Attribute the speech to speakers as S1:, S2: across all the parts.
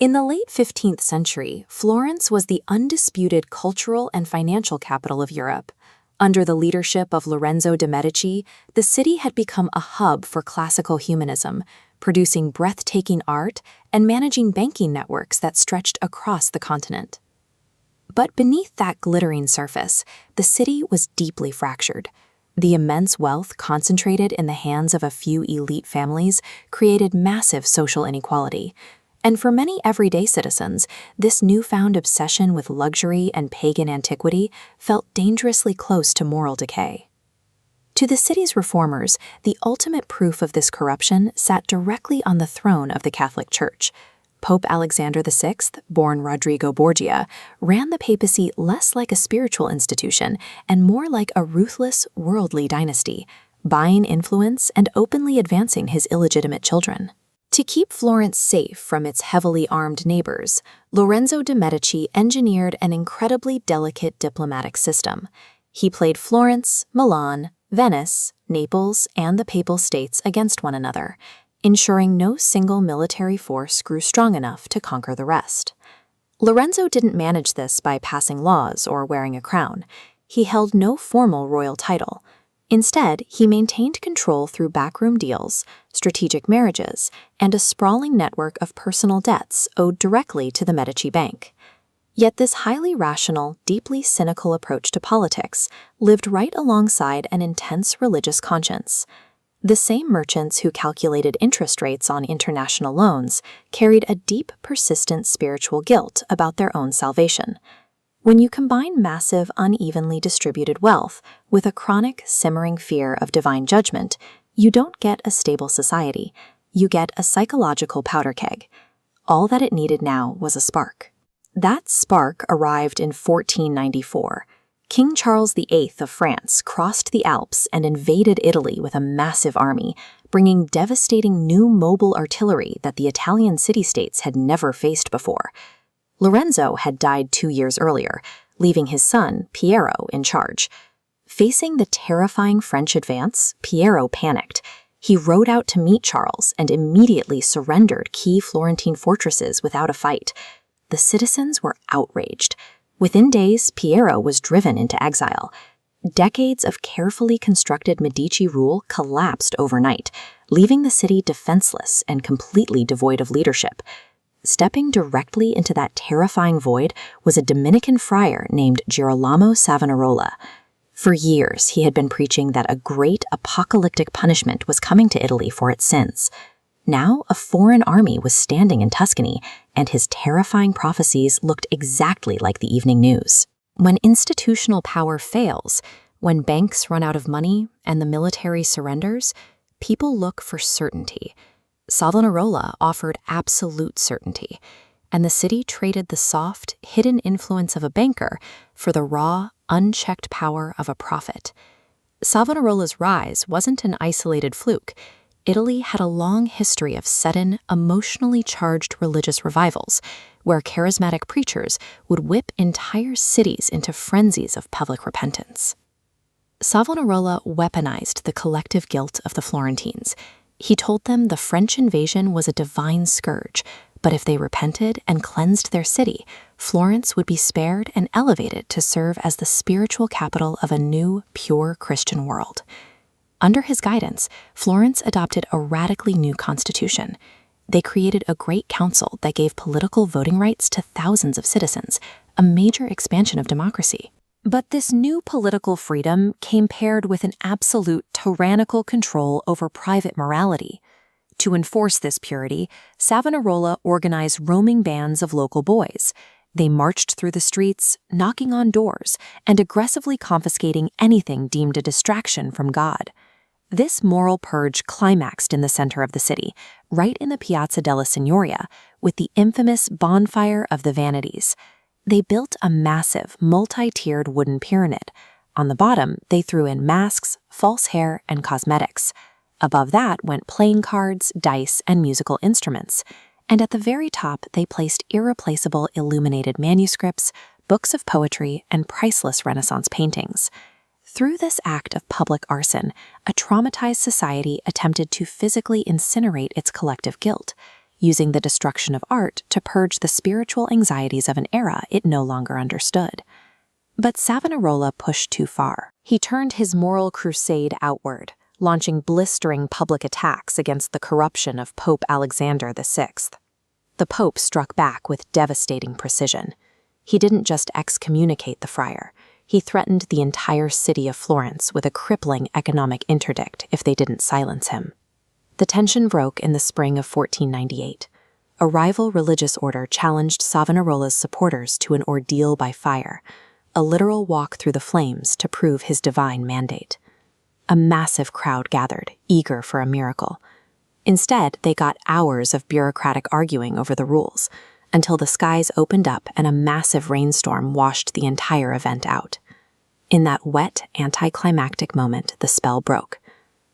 S1: In the late 15th century, Florence was the undisputed cultural and financial capital of Europe. Under the leadership of Lorenzo de' Medici, the city had become a hub for classical humanism, producing breathtaking art and managing banking networks that stretched across the continent. But beneath that glittering surface, the city was deeply fractured. The immense wealth concentrated in the hands of a few elite families created massive social inequality. And for many everyday citizens, this newfound obsession with luxury and pagan antiquity felt dangerously close to moral decay. To the city's reformers, the ultimate proof of this corruption sat directly on the throne of the Catholic Church. Pope Alexander VI, born Rodrigo Borgia, ran the papacy less like a spiritual institution and more like a ruthless, worldly dynasty, buying influence and openly advancing his illegitimate children. To keep Florence safe from its heavily armed neighbors, Lorenzo de' Medici engineered an incredibly delicate diplomatic system. He played Florence, Milan, Venice, Naples, and the Papal States against one another, ensuring no single military force grew strong enough to conquer the rest. Lorenzo didn't manage this by passing laws or wearing a crown. He held no formal royal title. Instead, he maintained control through backroom deals, strategic marriages, and a sprawling network of personal debts owed directly to the Medici Bank. Yet this highly rational, deeply cynical approach to politics lived right alongside an intense religious conscience. The same merchants who calculated interest rates on international loans carried a deep, persistent spiritual guilt about their own salvation. When you combine massive, unevenly distributed wealth with a chronic, simmering fear of divine judgment, you don't get a stable society. You get a psychological powder keg. All that it needed now was a spark. That spark arrived in 1494. King Charles VIII of France crossed the Alps and invaded Italy with a massive army, bringing devastating new mobile artillery that the Italian city-states had never faced before. Lorenzo had died 2 years earlier, leaving his son, Piero, in charge. Facing the terrifying French advance, Piero panicked. He rode out to meet Charles and immediately surrendered key Florentine fortresses without a fight. The citizens were outraged. Within days, Piero was driven into exile. Decades of carefully constructed Medici rule collapsed overnight, leaving the city defenseless and completely devoid of leadership. Stepping directly into that terrifying void was a Dominican friar named Girolamo Savonarola. For years, he had been preaching that a great apocalyptic punishment was coming to Italy for its sins. Now, a foreign army was standing in Tuscany, and his terrifying prophecies looked exactly like the evening news. When institutional power fails, when banks run out of money and the military surrenders, people look for certainty. Savonarola offered absolute certainty, and the city traded the soft, hidden influence of a banker for the raw, unchecked power of a prophet. Savonarola's rise wasn't an isolated fluke. Italy had a long history of sudden, emotionally charged religious revivals, where charismatic preachers would whip entire cities into frenzies of public repentance. Savonarola weaponized the collective guilt of the Florentines. He told them the French invasion was a divine scourge, but if they repented and cleansed their city, Florence would be spared and elevated to serve as the spiritual capital of a new, pure Christian world. Under his guidance, Florence adopted a radically new constitution. They created a great council that gave political voting rights to thousands of citizens, a major expansion of democracy. But this new political freedom came paired with an absolute tyrannical control over private morality. To enforce this purity, Savonarola organized roaming bands of local boys. They marched through the streets, knocking on doors, and aggressively confiscating anything deemed a distraction from God. This moral purge climaxed in the center of the city, right in the Piazza della Signoria, with the infamous Bonfire of the Vanities. They built a massive, multi-tiered wooden pyramid. On the bottom, they threw in masks, false hair, and cosmetics. Above that went playing cards, dice, and musical instruments. And at the very top, they placed irreplaceable illuminated manuscripts, books of poetry, and priceless Renaissance paintings. Through this act of public arson, a traumatized society attempted to physically incinerate its collective guilt. using the destruction of art to purge the spiritual anxieties of an era it no longer understood. But Savonarola pushed too far. He turned his moral crusade outward, launching blistering public attacks against the corruption of Pope Alexander VI. The Pope struck back with devastating precision. He didn't just excommunicate the friar, he threatened the entire city of Florence with a crippling economic interdict if they didn't silence him. The tension broke in the spring of 1498. A rival religious order challenged Savonarola's supporters to an ordeal by fire, a literal walk through the flames to prove his divine mandate. A massive crowd gathered, eager for a miracle. Instead, they got hours of bureaucratic arguing over the rules, until the skies opened up and a massive rainstorm washed the entire event out. In that wet, anticlimactic moment, the spell broke.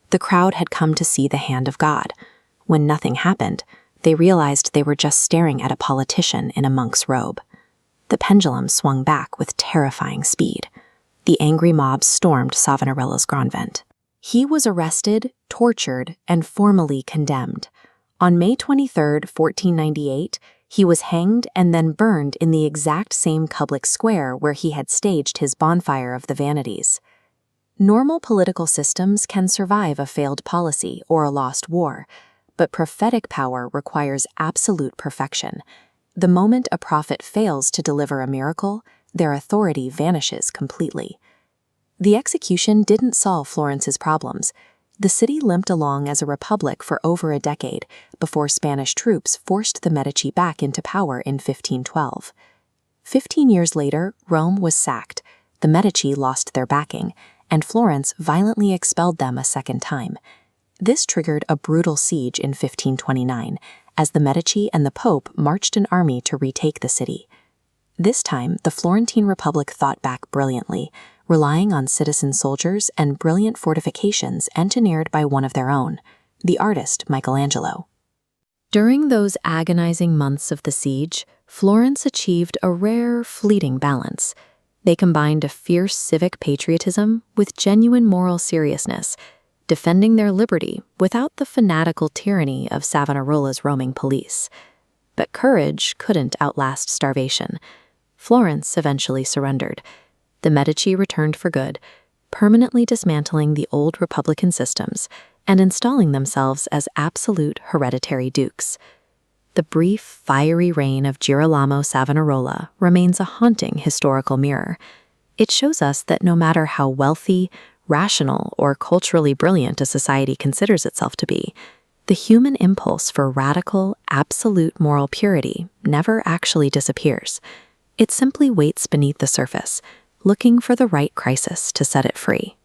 S1: The crowd had come to see the hand of God. When nothing happened, they realized they were just staring at a politician in a monk's robe. The pendulum swung back with terrifying speed. The angry mob stormed Savonarola's convent. He was arrested, tortured, and formally condemned. On May 23, 1498, he was hanged and then burned in the exact same public square where he had staged his bonfire of the vanities. Normal political systems can survive a failed policy or a lost war, but prophetic power requires absolute perfection. The moment a prophet fails to deliver a miracle, their authority vanishes completely. The execution didn't solve Florence's problems. The city limped along as a republic for over a decade before Spanish troops forced the Medici back into power in 1512. 15 years later, Rome was sacked, the Medici lost their backing, and Florence violently expelled them a second time. This triggered a brutal siege in 1529, as the Medici and the Pope marched an army to retake the city. This time, the Florentine Republic fought back brilliantly, relying on citizen soldiers and brilliant fortifications engineered by one of their own, the artist Michelangelo. During those agonizing months of the siege, Florence achieved a rare, fleeting balance. They combined a fierce civic patriotism with genuine moral seriousness, defending their liberty without the fanatical tyranny of Savonarola's roaming police. But courage couldn't outlast starvation. Florence eventually surrendered. The Medici returned for good, permanently dismantling the old republican systems and installing themselves as absolute hereditary dukes. The brief, fiery reign of Girolamo Savonarola remains a haunting historical mirror. It shows us that no matter how wealthy, rational, or culturally brilliant a society considers itself to be, the human impulse for radical, absolute moral purity never actually disappears. It simply waits beneath the surface, looking for the right crisis to set it free.